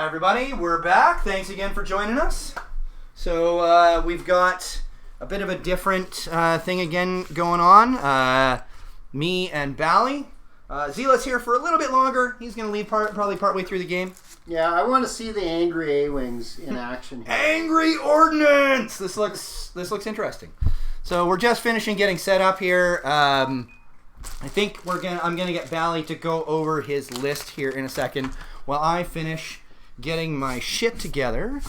Hi everybody, we're back. Thanks again for joining us. So we've got a bit of a different thing again going on. Me and Bali. Zila's here for a little bit longer. He's going to leave probably partway through the game. Yeah, I want to see the angry A-Wings in action here. Angry Ordinance! This looks interesting. So we're just finishing getting set up here. I think I'm gonna get Bali to go over his list here in a second while I finish getting my shit together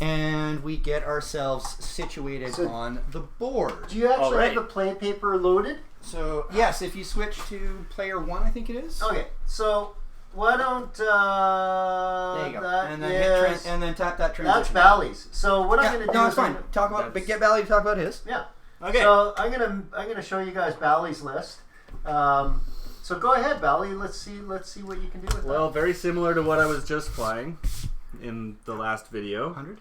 and we get ourselves situated on the board. Do you actually have the play paper loaded? So yes, if you switch to player 1, I think it is. Okay, so why don't there you go, and then and then tap that transition. That's Bali's. So what I'm going to do is fine. Get Bali to talk about his. Yeah. Okay. So I'm gonna show you guys Bali's list. So go ahead, Bali. Let's see what you can do with that. Well, very similar to what I was just playing in the last video. 100?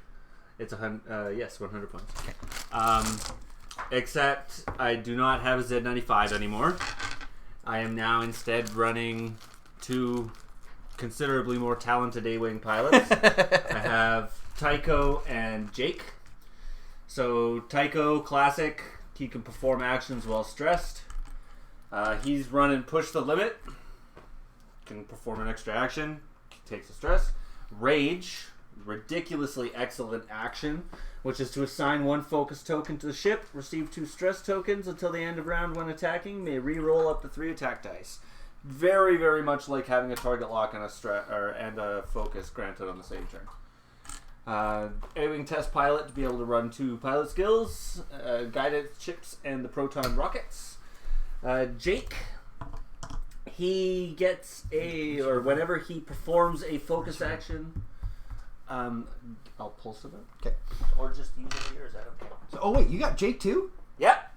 It's 100. Yes, 100 points. Okay. Except I do not have a Z95 anymore. I am now instead running 2 considerably more talented A-Wing pilots. I have Tycho and Jake. So Tycho, classic. He can perform actions while stressed. He's running push the limit. Can perform an extra action. Takes the stress. Rage, ridiculously excellent action, which is to assign 1 focus token to the ship, receive 2 stress tokens until the end of round when attacking, may re-roll up to 3 attack dice. Very, very much like having a target lock and a focus granted on the same turn. A-Wing test pilot to be able to run 2 pilot skills, guidance chips, and the Proton Rockets. Jake, he gets whenever he performs a focus action, I'll pulse it up. Okay. Or just use it here, is that okay? So, oh wait, you got Jake too? Yep.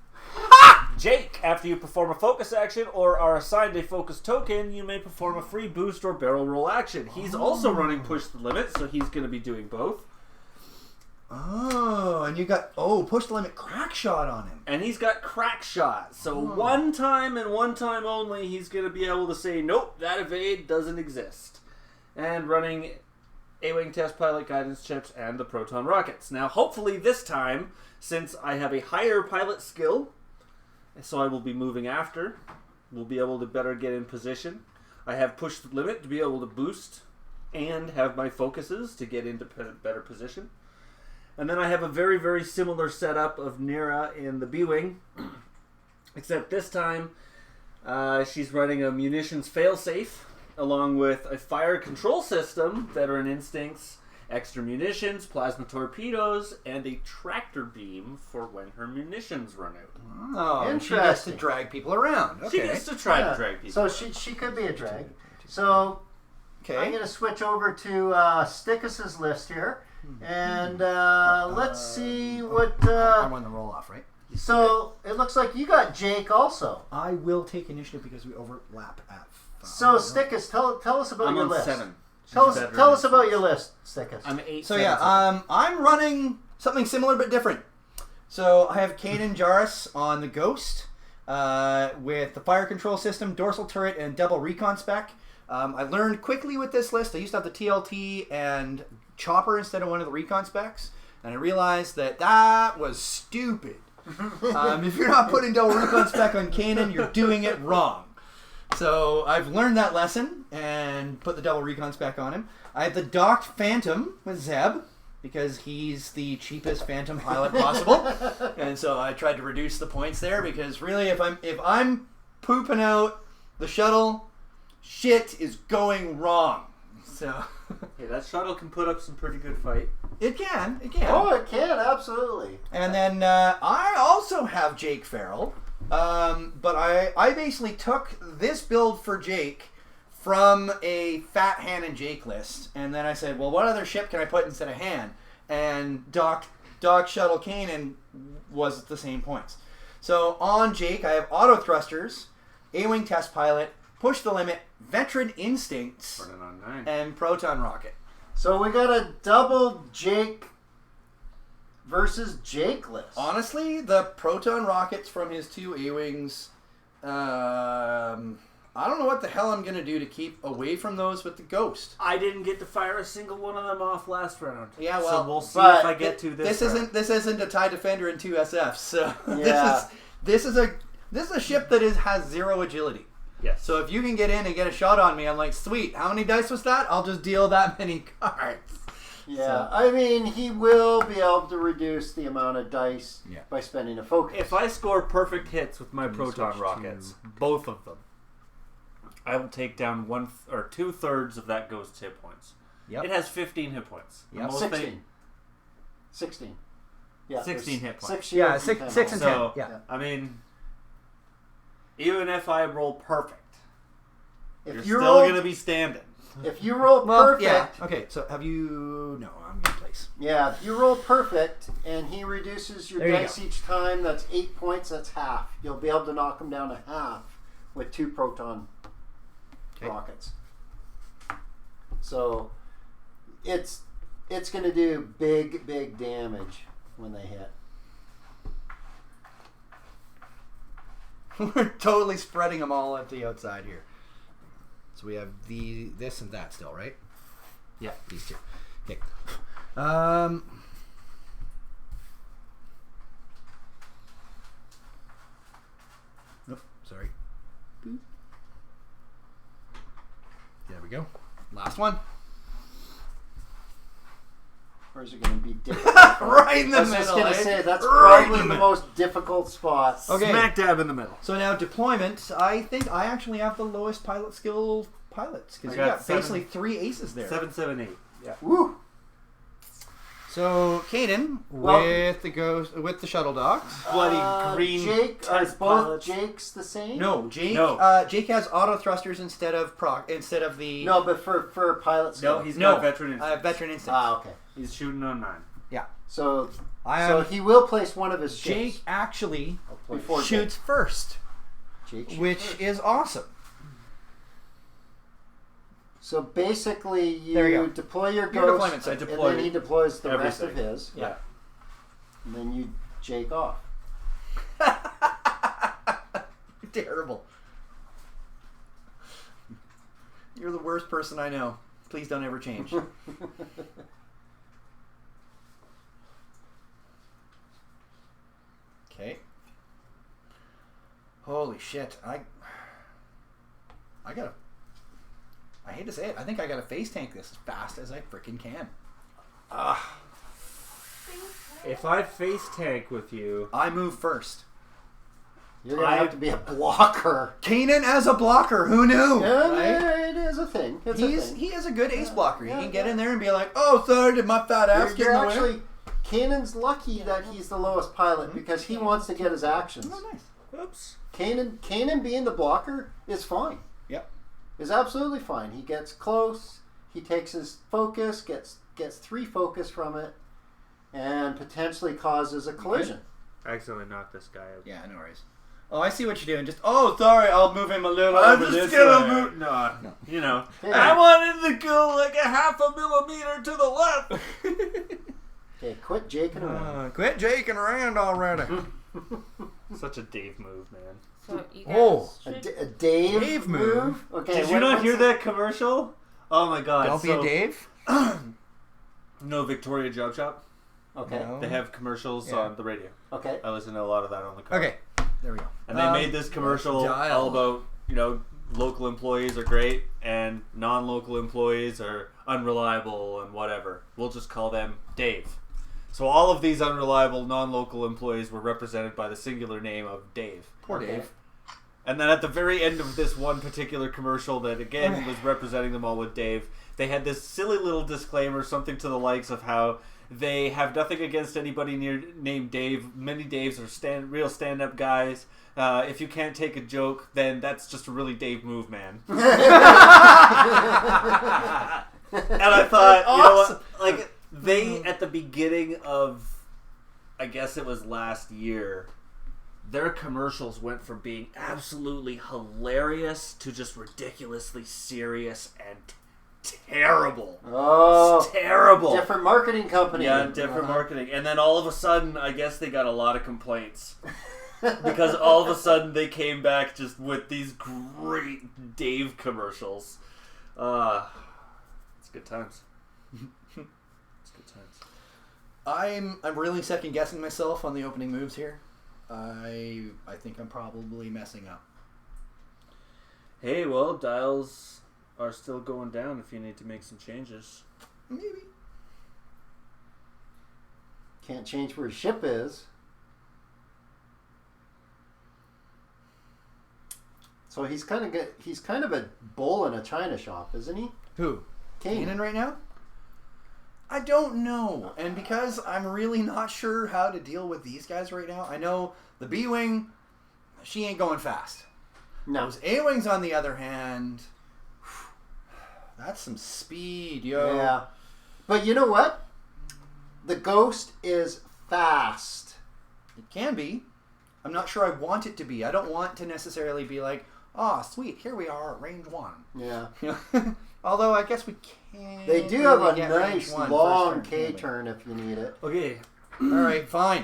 Jake, after you perform a focus action or are assigned a focus token, you may perform a free boost or barrel roll action. He's also running push the limit, so he's going to be doing both. Oh, and you got push the limit crack shot on him. And he's got crack shot. So one time and one time only, he's going to be able to say, nope, that evade doesn't exist. And running A-Wing test pilot guidance chips and the Proton Rockets. Now, hopefully this time, since I have a higher pilot skill, so I will be moving after, we'll be able to better get in position. I have push the limit to be able to boost and have my focuses to get into better position. And then I have a very, very similar setup of Nera in the B-Wing, except this time she's running a munitions failsafe along with a fire control system, veteran instincts, extra munitions, plasma torpedoes, and a tractor beam for when her munitions run out. Oh, and she gets to drag people around. Okay. She gets to try to drag people. So she could be a drag. So I'm going to switch over to Stickus's list here. And let's see what... I'm on the roll-off, right? So it looks like you got Jake also. I will take initiative because we overlap at 5. So Stickus, tell us about your list. I'm on 7. Tell us about your list, Stickus. I'm 8. So I'm running something similar but different. So I have Kanan Jarrus on the Ghost with the fire control system, Dorsal Turret, and double Recon Spec. I learned quickly with this list. I used to have the TLT and Chopper instead of one of the Recon Specs, and I realized that was stupid. If you're not putting double Recon Spec on Kanan, you're doing it wrong. So I've learned that lesson and put the double Recon Spec on him. I have the docked Phantom with Zeb because he's the cheapest Phantom pilot possible, and so I tried to reduce the points there because really, if I'm pooping out the shuttle, shit is going wrong. So yeah, that shuttle can put up some pretty good fight. It can. Oh, it can, absolutely. And then I also have Jake Farrell, but I basically took this build for Jake from a Fat Han and Jake list, and then I said, well, what other ship can I put instead of Han? And Doc Shuttle Kanan was at the same points. So on Jake, I have Autothrusters, A-Wing test pilot, push the limit, veteran instincts, and Proton Rocket. So we got a double Jake versus Jake list. Honestly, the Proton Rockets from his 2 A-Wings, I don't know what the hell I'm going to do to keep away from those with the Ghost. I didn't get to fire a single one of them off last round. Yeah, well, so we'll see if I get to this. This isn't a TIE Defender and 2 SFs, so Yeah. this is a ship that has 0 agility. Yes. So if you can get in and get a shot on me, I'm like, sweet. How many dice was that? I'll just deal that many cards. Yeah, I mean, he will be able to reduce the amount of dice by spending a focus. If I score perfect hits with my Proton Rockets, both of them, I will take down 2/3 of that Ghost's hit points. Yep. It has 15 hit points. Yep. 16. Yeah, 16 hit points. 6 Yeah, shields 6 and 10. So, Yeah. I mean, even if I roll perfect, you're still going to be standing. If you roll perfect... Yeah. Okay, so have you... No, I'm going to place. Yeah, if you roll perfect and he reduces your dice each time, that's 8 points, that's half. You'll be able to knock him down to half with 2 Proton Rockets. So it's going to do big damage when they hit. We're totally spreading them all at the outside here. So we have this and that still, right? Yeah, these 2. Okay. Nope. Sorry. Boop. There we go. Last one. Or is it going to be difficult? Right in the middle. I was just going to say, that's right probably the most difficult spot. Okay. Smack dab in the middle. So now deployment, I think I actually have the lowest pilot skill pilots. Because you got basically 3 aces there. 7, 7, 8. Yeah. Woo! So Kanan with the shuttle docks. Bloody green. Jake, are both Jakes the same? No, Jake. Jake has Autothrusters instead of the. No, but for pilot skill. No, he's got veteran instinct. Veteran instinct. Ah, okay. He's shooting on 9. Yeah. So he will place one of his ships. Jake actually before shoots first, which is awesome. So basically, you deploy your Ghost, and then he deploys the rest of his. Yeah. And then you Jake off. Terrible. You're the worst person I know. Please don't ever change. Okay. Holy shit. I hate to say it. I think I gotta face tank this as fast as I freaking can. If I face tank with you, I move first. You're gonna have to be a blocker. Kanan as a blocker. Who knew? Yeah, right? it is a thing. He is a good ace blocker. He can get in there and be like, "Oh, sorry, did my fat ass get in the way?" Kanan's lucky that he's the lowest pilot because he wants to get his actions. Oh, nice. oops. Kanan being the blocker is fine. Yep. Is absolutely fine. He gets close. He takes his focus, gets 3 focus from it, and potentially causes a collision. I accidentally knocked this guy out. Yeah, no worries. Oh, I see what you're doing. Just sorry, I'll move him a little. I'm over just this gonna way. move. No, you know, Hey. I wanted to go like a 0.5 millimeter to the left. Okay, quit jaking around. Quit jaking around already. Such a Dave move, man. So you guys A Dave, Dave move. Okay, Did you not hear that commercial? Oh my god! Don't be a Dave. No, Victoria Job Shop. Okay. No. They have commercials on the radio. Okay. I listen to a lot of that on the car. Okay, there we go. And they made this commercial all about, local employees are great and non-local employees are unreliable and whatever. We'll just call them Dave. So all of these unreliable non-local employees were represented by the singular name of Dave. Poor Dave. And then at the very end of this one particular commercial that again was representing them all with Dave, they had this silly little disclaimer, something to the likes of how they have nothing against anybody named Dave. Many Daves are real stand-up guys. If you can't take a joke, then that's just a really Dave move, man. And I thought, awesome. you know what? Like, they, at the beginning of, I guess it was last year, their commercials went from being absolutely hilarious to just ridiculously serious and terrible. Oh, it's terrible. Different marketing company. Yeah, different marketing. And then all of a sudden, I guess they got a lot of complaints. Because all of a sudden they came back just with these great Dave commercials. It's good times. It's good times. I'm really second guessing myself on the opening moves here. I think I'm probably messing up. Hey, well, dials are still going down if you need to make some changes. Maybe. Can't change where his ship is. So he's kind of good. He's kind of a bull in a china shop, isn't he? Who? Kanan. Kanan right now? I don't know. And because I'm really not sure how to deal with these guys right now, I know the B-Wing, she ain't going fast. No. Those A-Wings, on the other hand, that's some speed, yo. Yeah. But you know what? The Ghost is fast. It can be. I'm not sure I want it to be. I don't want to necessarily be like, oh, sweet, here we are at range 1. Yeah. Although I guess we can. They do have a nice long K-turn if you need it. Okay. All right, fine.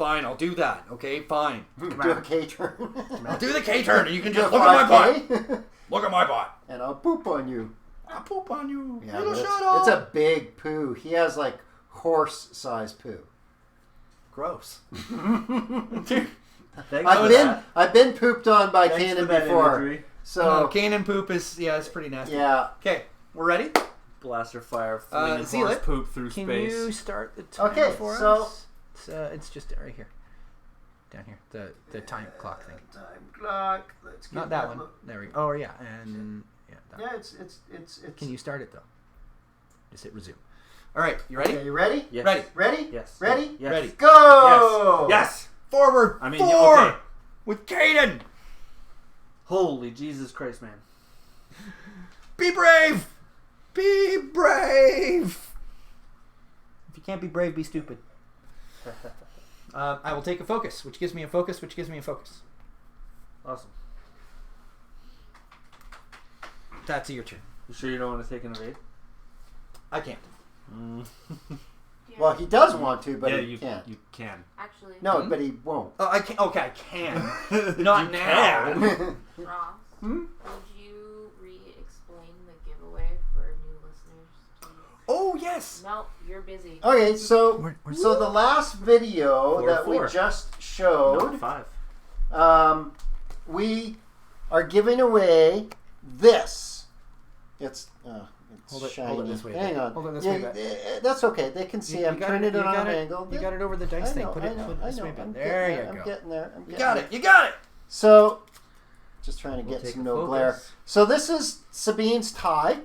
I'll do that. Okay, fine. Do a K-turn. I'll do the K-turn, and you can just look at my butt. Look at my butt. And I'll poop on you. I'll poop on you, Yeah, little but Shuttle. it's a big poo. He has like horse-sized poo. Gross. I've been pooped on by Kanan before. Imagery. So Kanan poop is it's pretty nasty. yeah. Okay, we're ready. Blaster fire, flinging horse Zealot, poop through Can space. you start the timer Okay, for so- us? It's just right here, down here, the time clock thing. Time clock. Let's get Not that one. There we go. Oh yeah, and that Yeah, one. it's. Can you start it though? Just hit resume. All right, you ready? Okay, you ready? Yes. Ready. Ready? Yes. Ready? Yes. Ready. Go! Yes. Forward. I mean, 4 okay. with Kanan. Holy Jesus Christ, man. Be brave. Be brave. If you can't be brave, be stupid. I will take a focus, which gives me a focus, which gives me a focus. Awesome. That's your turn. You sure you don't want to take an evade? I can't. Well, he does want to, but yeah, he you can't. You can. Actually, No, but he won't. Oh, I can. Okay, I can. Not You now. can. Ross, Hmm? would you re-explain the giveaway for new listeners, please? Oh yes. No, you're busy. Okay, so We're- so the last video that we 4. just No, showed, 5. we are giving away this. It's Hold it shiny. this way. Hang on. Hold it this Yeah, way, that's okay. They can see. I'm turning it on an angle. You got it over the dice thing. Put it this way. I'm There you I'm go. getting there. You got it. You got it. So, just trying to We'll get take some a no focus, glare. So this is Sabine's tie.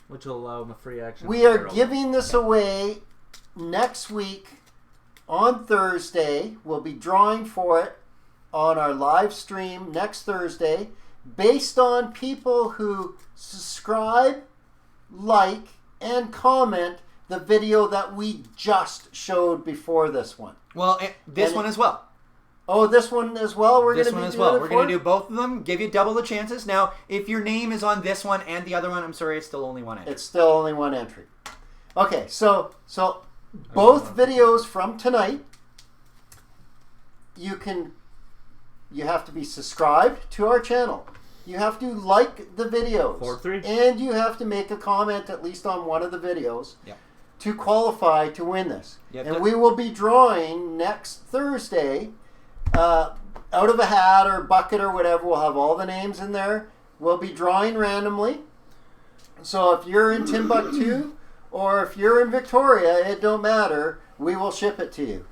which will allow him a free action. We are Farrell. giving this away next week on Thursday. We'll be drawing for it on our live stream next Thursday based on people who subscribe, like, and comment the video that we just showed before this one. Well, this one as well. Oh, this one as well? We're going This to one be as doing well. it We're for? going to do both of them. Give you double the chances. Now, if your name is on this one and the other one, I'm sorry, it's still only one entry. It's still only one entry. Okay, so both videos from tonight, you have to be subscribed to our channel. You have to like the videos. 4-3. And you have to make a comment at least on one of the videos Yep. to qualify to win this. Yep. And we will be drawing next Thursday out of a hat or bucket or whatever. We'll have all the names in there. We'll be drawing randomly. So if you're in Timbuktu or if you're in Victoria, it don't matter. We will ship it to you.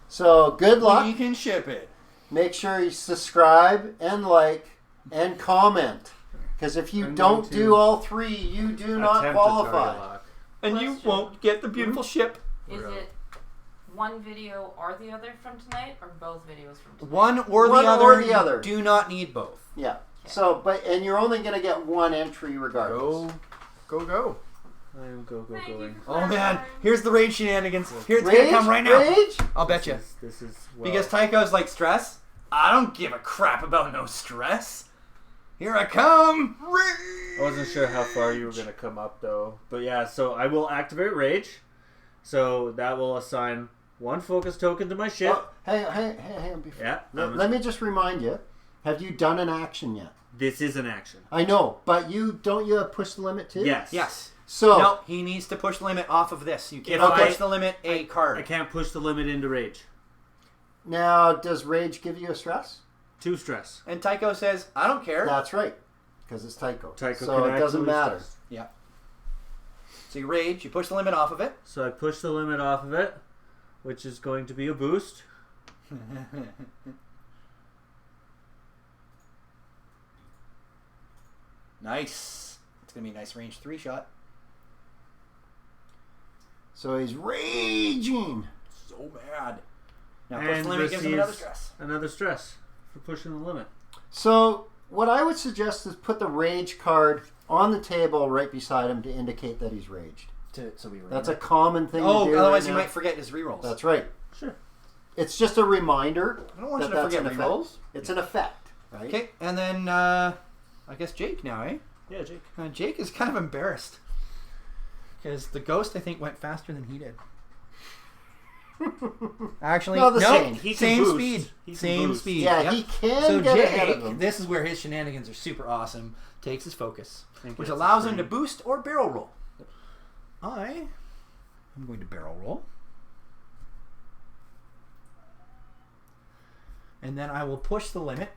So good luck. You can ship it. Make sure you subscribe and like and comment. Because if you I'm don't going to do all three, you do not Attempt a target qualify. lock. And you Question. won't get the beautiful ship. Is Really? it one video or the other from tonight, or both videos from tonight? One or One the other. or the other. You do not need both. Yeah. Okay. So, and you're only going to get one entry regardless. Go. I am go Thank you going. for Oh man, clarifying. here's the raid shenanigans. Here it's Rage? gonna come right now. Rage? I'll bet you. This is Because Tycho's like stress. I don't give a crap about no stress. Here I come. I wasn't sure how far you were going to come up, though. But yeah, so I will activate Rage. So that will assign one focus token to my ship. Oh, Hang on. Before. Yeah. Let me just remind you. Have you done an action yet? This is an action. I know, but you have push the limit too? Yes. Yes. So no, he needs to push the limit off of this. You can't push the limit a card. I can't push the limit into rage. now, does rage give you a stress? 2 stress. And Tycho says, I don't care. That's right, because it's Tycho. Tycho so can it doesn't actually matter. stress. Yeah. So you rage, you push the limit off of it. So I push the limit off of it, which is going to be a boost. Nice. It's going to be a nice range 3 shot. So he's raging. So mad. Now push And the limit gives him another receives stress. Another stress for pushing the limit. So what I would suggest is put the rage card on the table right beside him to indicate that he's raged. So we That's a common thing to do. otherwise right you now. might forget his rerolls. That's right. Sure. It's just a reminder. I don't want you to that's forget an rerolls. effect. It's an effect, right? Okay, and then I guess Jake now, eh? Yeah, Jake. Jake is kind of embarrassed. Because the ghost, I think, went faster than he did. Actually, No, the no, same. He can same boost. speed. He can Same boost. speed. Yeah, Yep. he can So get ahead of Jake, him. this is where his shenanigans are super awesome. Takes his focus, Think which that's allows the him to same. boost or barrel roll. I'm going to barrel roll. And then I will push the limit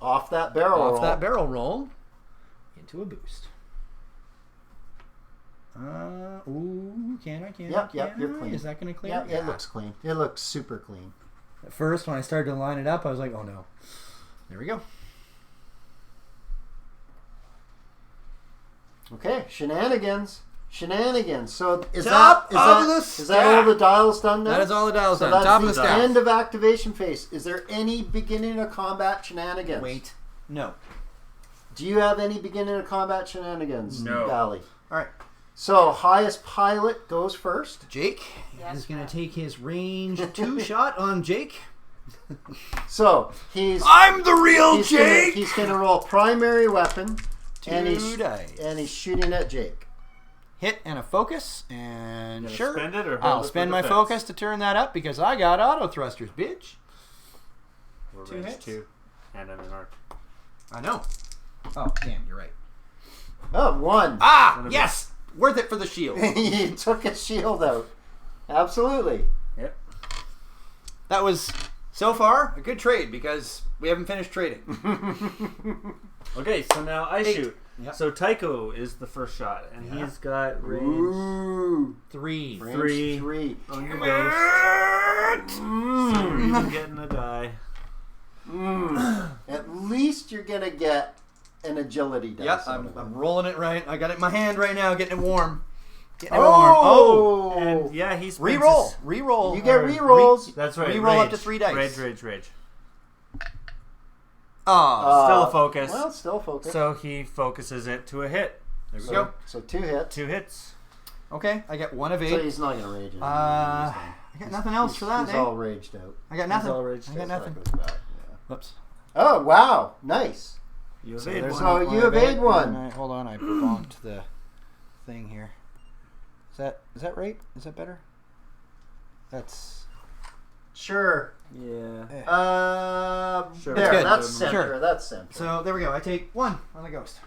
Off that barrel off roll. that barrel roll into a boost. Can I? Yep, you're clean. Is that going to clear? Yeah, it looks clean. It looks super clean. At first, when I started to line it up, I was like, oh no. There we go. Okay, shenanigans. So is Top that of the is that all the dials done now? That is all the dials So done. Top of the that's the stack. end of activation phase. Is there any beginning of combat shenanigans? Wait. No. Do you have any beginning of combat shenanigans? No. Bali? All right. So highest pilot goes first. Jake Yes, is going Matt. to take his range 2 shot on Jake. So he's I'm the real he's gonna roll primary weapon, and 2 dice. he's shooting at Jake. Hit and a focus, and You gonna sure. spend it or hold I'll it for spend my defense? focus to turn that up because I got Autothrusters, bitch. We're 2 range hits. 2. And I'm an arc. I know. Oh, damn, you're right. Oh, 1. Ah, One of yes! Worth it for the shield. He took his shield out. Absolutely. Yep. That was, so far, a good trade because we haven't finished trading. Okay, so now I 8. shoot. Yep. So Tycho is the first shot, and Yeah. he's got range Ooh. 3. Range Three. 3. on your ghost. So you're even getting a die. At least you're gonna get an agility dice. Yep, out of it. I'm rolling it right. I got it in my hand right now, getting it warm. Getting it warm. Oh! And yeah, he's Reroll. Reroll. You get Or rerolls. That's right. Reroll up rage. to 3 dice. Rage. Oh, Still a focus. Well, still focus. So he focuses it to a hit. there we so, go. so 2 hits. 2 hits. Okay, I get 1 of 8. So he's not gonna rage anymore. I got nothing else for that, He's eh? all raged out. I got nothing. all raged I got out. nothing. That goes back, yeah. Whoops. Oh wow, nice. You So evade there's one. So one you of evade 8, one. and hold on, I bonked the thing here. Is that right? Is that better? That's Sure. Yeah. There. Sure. That's good. That's center. Sure. That's center. so. There we go. I take 1 on the ghost.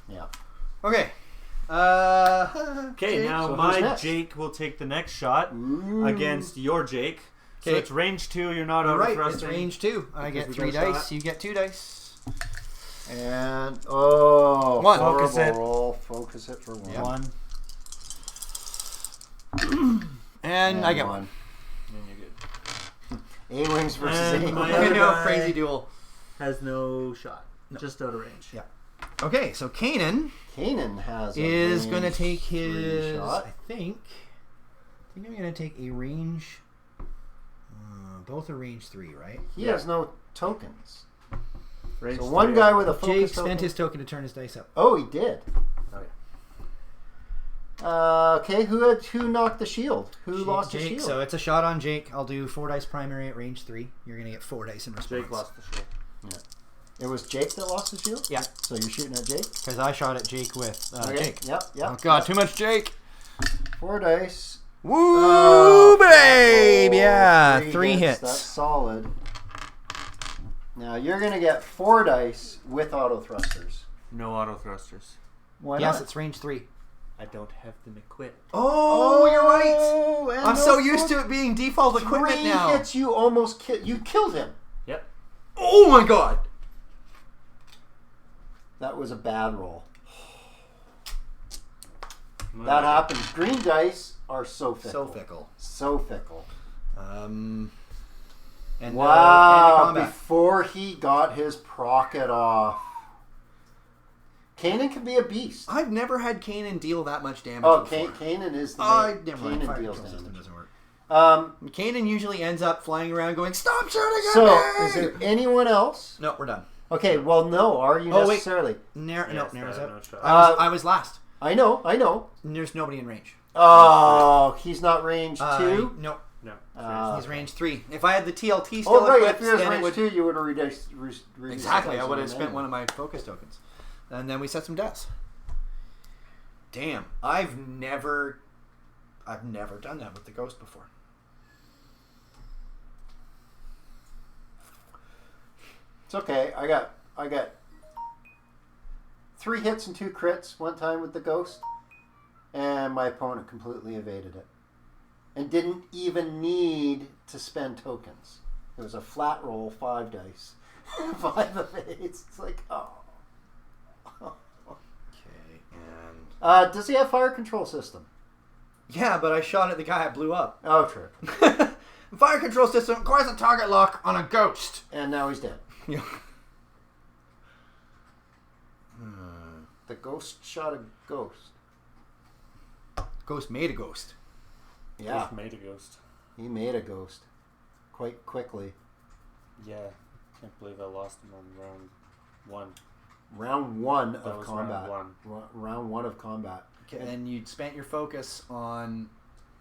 Yeah. Okay. Okay, Jake. now So who's my next? Jake will take the next shot Ooh. against your Jake. So Okay. it's range 2. You're not All right, over it's range 2. I Because get we 3 got a dice. shot. You get 2 dice. And 1. horrible Focus it. roll. Focus it for 1. Yep. 1. And I get 1. one. Then you're good. A-wings versus And A-wings. my I other know, guy crazy duel. has no shot. No. Just out of range. Yeah. Okay, so Kanan Kanan has a is going to range take 3 his. shot. I think I'm going to take a range. Both are range 3, right? He Yeah. has no tokens. Range So one 3 guy out of with a range. focus Jake token. spent his token to turn his dice up. Oh, he did. Oh, Okay, who knocked the shield? Who lost the Jake, shield? so it's a shot on Jake. I'll do 4 dice primary at range 3. You're going to get 4 dice in response. Jake lost the shield. It was Jake that lost the shield? Yeah, So you're shooting at Jake? because I shot at Jake with Okay. Jake. Yep, yep. Oh god, too much Jake. 4 dice. Woo, Oh, babe! oh, Yeah, 3 hits. That's solid. Now you're gonna get 4 dice with Autothrusters. No Autothrusters. Why Yes, not? it's range 3. I don't have them equipped. Oh, you're right. Oh, and I'm so those used to it being default equipment 3 now. hits. You almost you killed him. Yep. Oh my god. That was a bad roll. That happens. Green dice are so fickle. So fickle. So fickle. And Wow! and combat. Before he got his procket off. Kanan can be a beast. I've never had Kanan deal that much damage Oh, before. Kanan is the Never mind. Kanan Fire deals control system damage. doesn't work. Um, Kanan usually ends up flying around going, "Stop shooting at so, me!" is there anyone else? No, we're done. Okay, well, no. Are you Oh, wait. necessarily? Nera's Yes, up. no shot. I was last. I know. And there's nobody in range. Oh, he's not range 2? No, No. he's range 3. If I had the TLT still Oh, right. equipped, If he was then it range would... 2, you would have reduced. Exactly, I would have spent one of my focus tokens. And then we set some deaths. Damn, I've never done that with the ghost before. It's okay. I got 3 hits and 2 crits one time with the ghost, and my opponent completely evaded it, and didn't even need to spend tokens. It was a flat roll, 5 dice, 5 evades. It's like, oh. Okay, and... Does he have fire control system? Yeah, but I shot at the guy that blew up. Oh, true. Fire control system requires a target lock on a ghost. And now he's dead. Yeah. The ghost shot a ghost. Ghost made a ghost. Yeah, Ghost made a ghost. he made a ghost quite quickly. Yeah. Can't believe I lost him on round 1. Round 1 That of was combat. round 1. Round 1 of combat. Okay, and then you spent your focus on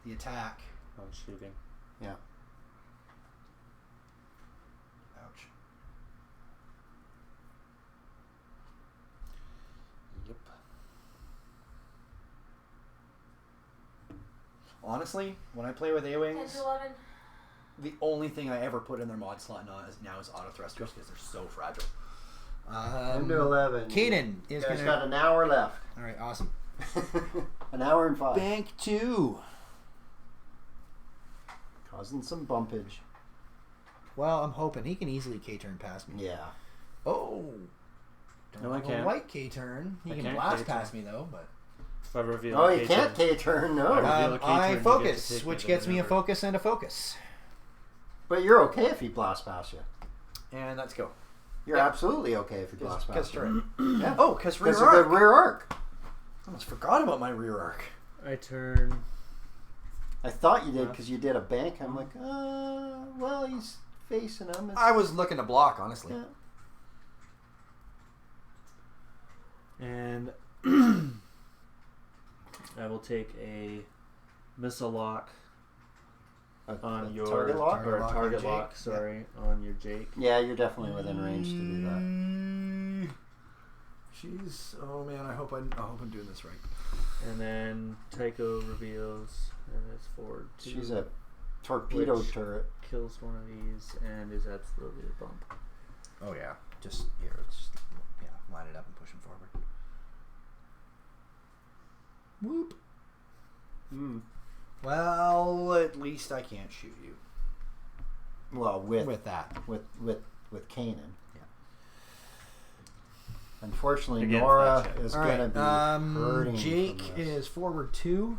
the attack. On shooting. Yeah. Ouch. Yep. Honestly, when I play with 10 A-Wings, to 11. the only thing I ever put in their mod slot now is Autothrusters because they're so fragile. 10 to 11. Kanan is He's going got to... an hour left. All right, awesome. An hour and 5. Bank 2. Causing some bumpage. Well, I'm hoping he can easily K-turn past me. Yeah. Oh. Don't No, I have a can't. white K-turn. He I can can't blast K-turn. past me, though, but... If I reveal Oh, a you can't K-turn. K-turn, no. Reveal a K-turn, I you get to focus, take which it gets me a whenever. focus and a focus. But you're okay if he blasts past you. And let's go. You're absolutely okay if he blasts Because past you. turret. Yeah. Oh, because rear Because of the arc. rear arc. I almost forgot about my rear arc. I turn. I thought you did because you did a bank. I'm like, well, he's facing him. It's, I was looking to block, honestly. yeah. And I will take a missile lock on your target lock? or Target lock target on Jake. lock, sorry, on your Jake. Yeah, you're definitely within range to do that. She's... Oh, man, I hope I'm doing this right. And then Tycho reveals, and it's forward 2. She's a torpedo Which- turret. kills one of these and is absolutely a bump. Oh, yeah. Just line it up and push him forward. Whoop. Mm. Well, at least I can't shoot you. Well, with With that. Kanan. Yeah. Unfortunately, Again, Nora flat shot. is All going to right. be hurting. Jake from this. is forward 2,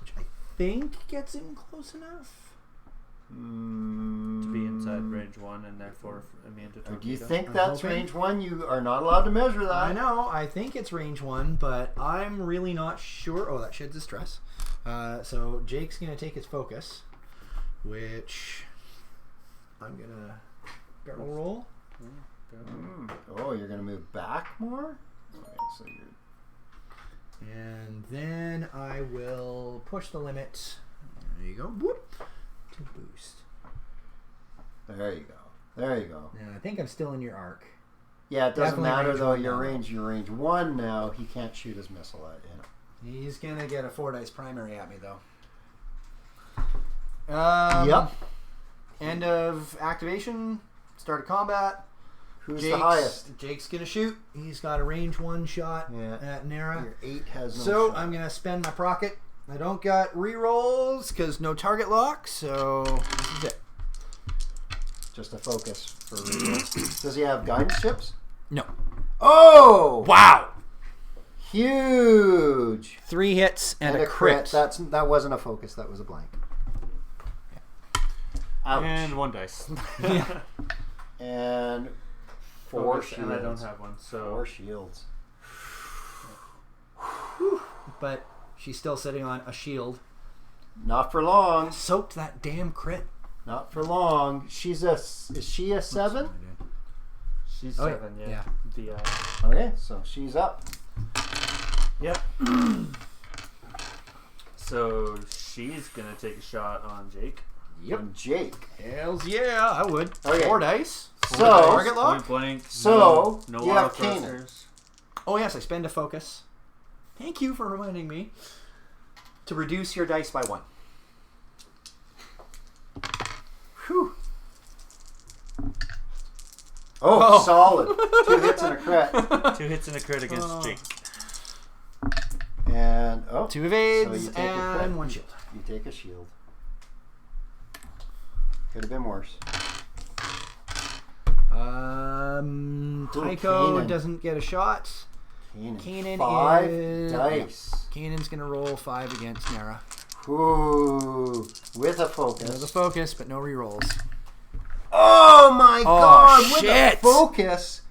which I think gets him close enough. To be inside range 1 and therefore immune to torpedo. Do you think I'm that's hoping. range 1? You are not allowed to measure that. I know. I think it's range 1, but I'm really not sure. Oh, that sheds his stress. So Jake's going to take his focus, which I'm going to barrel roll. Oh, you're going to move back more? Okay, so you're... And then I will push the limit. There you go. Whoop. To boost. There you go. There you go. Now, I think I'm still in your arc. Yeah, it doesn't Definitely matter range though. one You're now. range 1 now. He can't shoot his missile at you. He's going to get a 4 dice primary at me, though. Yep. End of activation. Start of combat. Who's the highest? Jake's gonna shoot. He's got a range 1 shot Yeah. at Nera. Your 8 has no So shot. I'm gonna spend my procket. I don't got rerolls because no target lock. So this is it. Just a focus for reroll. Does he have guidance chips? No. Oh! Wow. Huge. 3 hits and a crit. That wasn't a focus. That was a blank. Ouch. And 1 dice. And 4 Focus, shields. and I don't have one, so 4 shields. But she's still sitting on a shield. Not for long. Soaked that damn crit. Not for long. Is she a 7? she's Oh, 7. yeah. The Okay, so she's up. yep. So she's gonna take a shot on Jake. Yep. And Jake. Hells yeah, I would. Okay. 4 dice. So- Target lock. Point blank. So, no you have Autothrusters. Oh yes, I spend a focus. Thank you for reminding me to reduce your dice by 1. Whew. Oh, solid. 2 hits and a crit. 2 hits and a crit against Oh. Jake. And 2 so evades you take a crit. and 1 shield. You take a shield. Could have been worse. Tycho Kanan. doesn't get a shot. Kanan. Kanan 5 is dice. Kanan's gonna roll 5 against Nera. Ooh, with a focus. There's a focus, but no rerolls. Oh my god, with shit. a focus.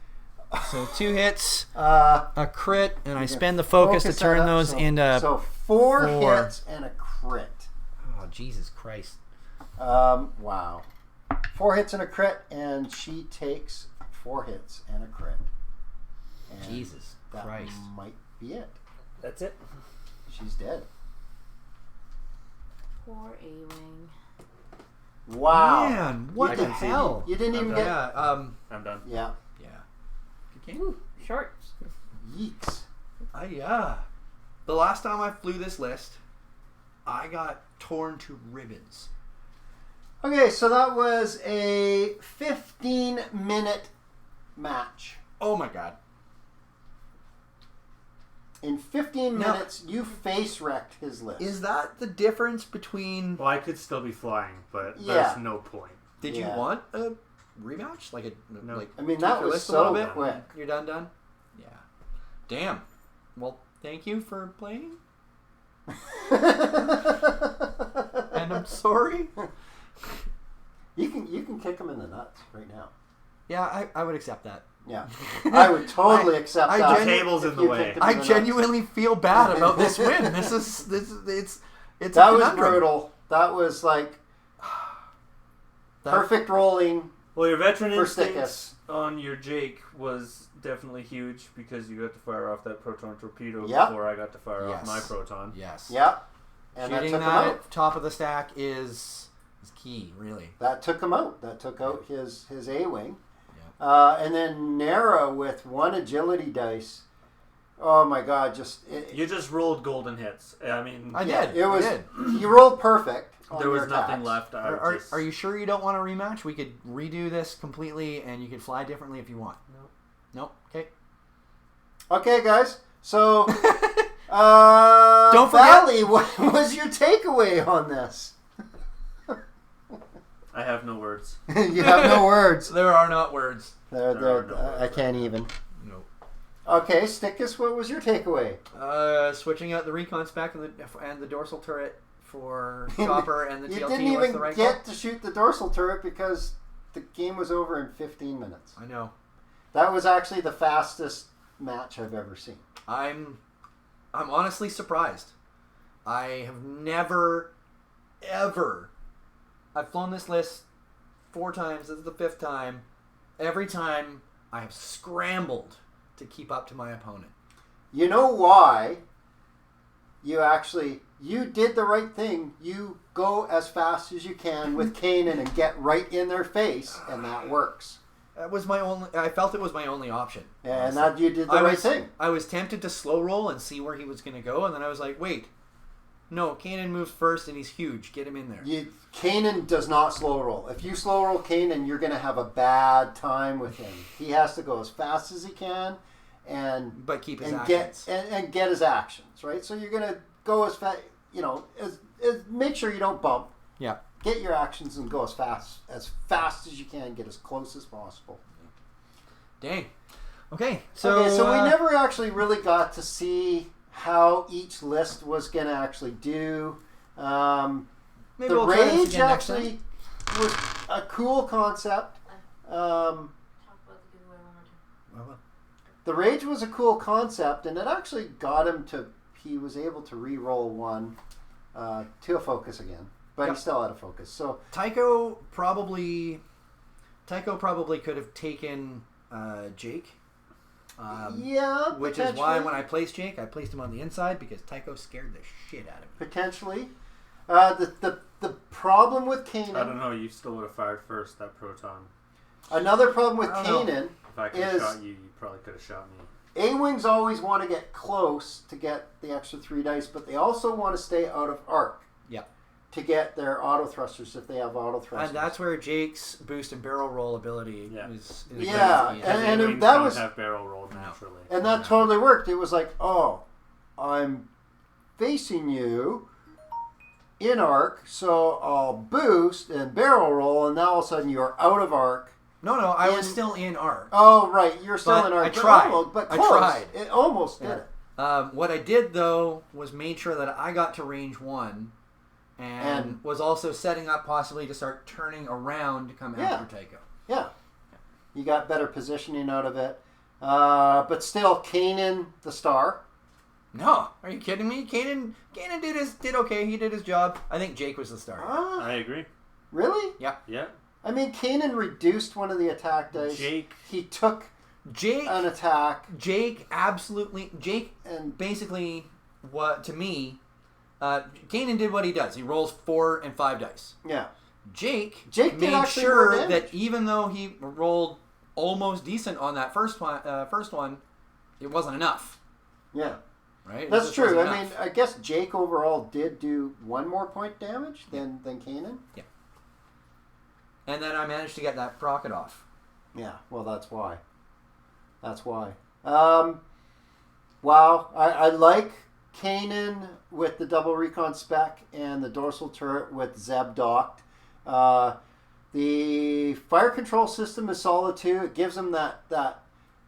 So 2 hits, Uh, a crit, and I spend the focus to focus turn that up, those into. So 4 4. hits and a crit. Oh Jesus Christ! Wow. 4 hits and a crit, and she takes 4 hits and a crit. And Jesus that Christ! might be it. That's it. She's dead. Poor A-Wing. Wow. Man, what I the can see hell? You didn't even I'm get. Yeah. I'm done. Yeah. Yeah. Shorts. Yeeks. The last time I flew this list, I got torn to ribbons. Okay, so that was a 15-minute match. Oh my god! In 15 Now- minutes, you face wrecked his list. Is that the difference between? Well, I could still be flying, but Yeah. there's no point. Did Yeah. you want a rematch? Like a No. like? I mean, tweak that your was list a little so bit? quick. You're done. Yeah. Damn. Well, thank you for playing, and I'm sorry. You can kick him in the nuts right now. Yeah, I would accept that. Yeah, I would totally accept I that. Table's if in the you way. kicked him in I the nuts. genuinely feel bad about this win. It's That a was conundrum. brutal. That was like perfect rolling. Well, your veteran For instincts on your Jake was definitely huge because you got to fire off that proton torpedo Yep. before I got to fire off Yes. my proton. Yes. Yep. And Shooting that took him that out. at top of the stack is key, really. That took him out. That took out his A-wing. Yeah. And then Nera with 1 agility dice. Oh my god! You just rolled golden hits. I mean, I did. It was. I did. You rolled perfect. On there was your nothing attacks. left. Are you sure you don't want a rematch? We could redo this completely, and you could fly differently if you want. No. Okay. Okay, guys. So, Don't forget- Bali, what was your takeaway on this? I have no words. You have no words. There are not words. There, There are no words. I can't even. No. Okay, Stickus, what was your takeaway? Switching out the Recon Spec and the Dorsal Turret for Chopper and the You TLT didn't was even the right get call. to shoot the dorsal turret because the game was over in 15 minutes. I know. That was actually the fastest match I've ever seen. I'm honestly surprised. I have never, ever. I've flown this list 4 times. This is the 5th time. Every time I have scrambled to keep up to my opponent. You know why? You did the right thing. You go as fast as you can with Kanan and get right in their face, and that works. That was my only. I felt it was my only option. And honestly. that you did the right thing. I was tempted to slow roll and see where he was going to go, and then I was like, wait, No, Kanan moves first, and he's huge. Get him in there. Kanan does not slow roll. If you slow roll Kanan, you're going to have a bad time with him. He has to go as fast as he can, but keep his actions. actions. And get his actions, right? So you're going to go as fast, make sure you don't bump. Yeah. Get your actions and go as fast as you can. Get as close as possible. Dang. Okay, so we never actually really got to see how each list was going to actually do. Maybe The we'll try this Rage again next time. actually was a cool concept. Talk about the giveaway one more time. The Rage was a cool concept, and it actually got him to. He was able to re-roll one to a focus again, but he still had a focus. So Tycho probably could have taken Jake. Which is why when I placed Jake, I placed him on the inside because Tycho scared the shit out of me. Potentially. The problem with Kanan... I don't know, you still would have fired first, that Proton. Another problem with Kanan If I could have shot you, you probably could have shot me. A-Wings always want to get close to get the extra 3 dice, but they also want to stay out of arc. Yep. To get their Autothrusters if they have Autothrusters. And that's where Jake's boost and barrel roll ability is and that was... have barrel roll naturally. And that totally worked. It was like, oh, I'm facing you in arc, so I'll boost and barrel roll, and now all of a sudden you're out of arc. No, I was still in arc. Oh, right, you're still in arc. I tried. But I close. tried. It almost did it. What I did, though, was made sure that I got to range 1 and was also setting up possibly to start turning around to come after Tycho. Yeah. You got better positioning out of it. But still, Kanan, the star. No, are you kidding me? Kanan did okay. He did his job. I think Jake was the star. I agree. Really? Yeah. Yeah. I mean, Kanan reduced one of the attack dice. He took an attack. Jake and basically what to me, Kanan did what he does. He rolls 4 and 5 dice. Yeah. Jake made sure that even though he rolled almost decent on that first one, it wasn't enough. Yeah. Right? That's true. I mean, I guess Jake overall did do 1 more point damage than Kanan. Yeah. And then I managed to get that rocket off. Yeah, well, that's why. Wow, I like Kanan with the double recon spec and the dorsal turret with Zeb docked. The fire control system is solid too. It gives him that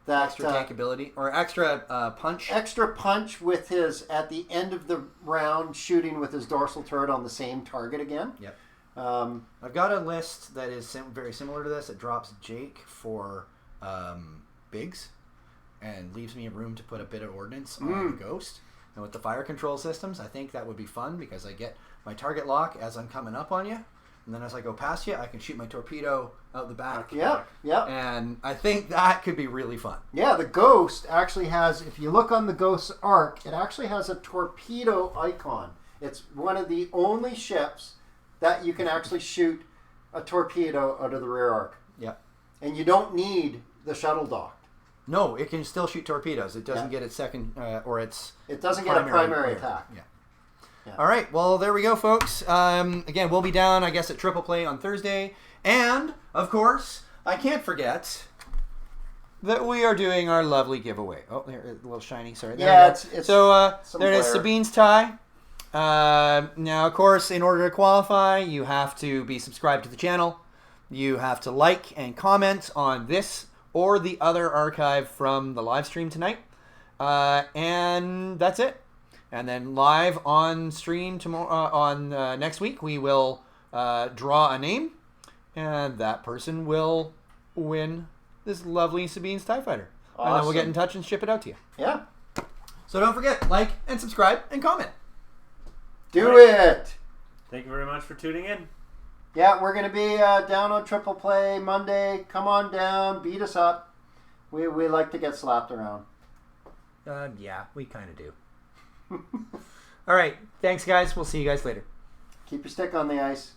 extra tank ability or extra punch. Extra punch with his at the end of the round shooting with his dorsal turret on the same target again. Yep. I've got a list that is very similar to this. It drops Jake for Biggs and leaves me room to put a bit of ordnance on the Ghost. And with the fire control systems, I think that would be fun because I get my target lock as I'm coming up on you. And then as I go past you, I can shoot my torpedo out the back. Yeah. And I think that could be really fun. Yeah, the Ghost actually has, if you look on the Ghost's arc, it actually has a torpedo icon. It's one of the only ships that you can actually shoot a torpedo out of the rear arc. Yep. And you don't need the shuttle docked. No, it can still shoot torpedoes. It doesn't get its second It doesn't get a primary attack. Yeah. All right. Well, there we go, folks. Again, we'll be down, I guess, at Triple Play on Thursday. And, of course, I can't forget that we are doing our lovely giveaway. Oh, there, a little shiny. Sorry. There it's so there it is, glare. Sabine's tie. Now, of course, in order to qualify, you have to be subscribed to the channel. You have to like and comment on this or the other archive from the live stream tonight. And that's it. And then live on stream tomorrow, next week, we will draw a name, and that person will win this lovely Sabine's TIE Fighter. Awesome. And then we'll get in touch and ship it out to you. Yeah. So don't forget, like and subscribe and comment. Do it. Thank you very much for tuning in. Yeah, we're going to be down on Triple Play Monday. Come on down. Beat us up. We like to get slapped around. Yeah, we kind of do. All right. Thanks, guys. We'll see you guys later. Keep your stick on the ice.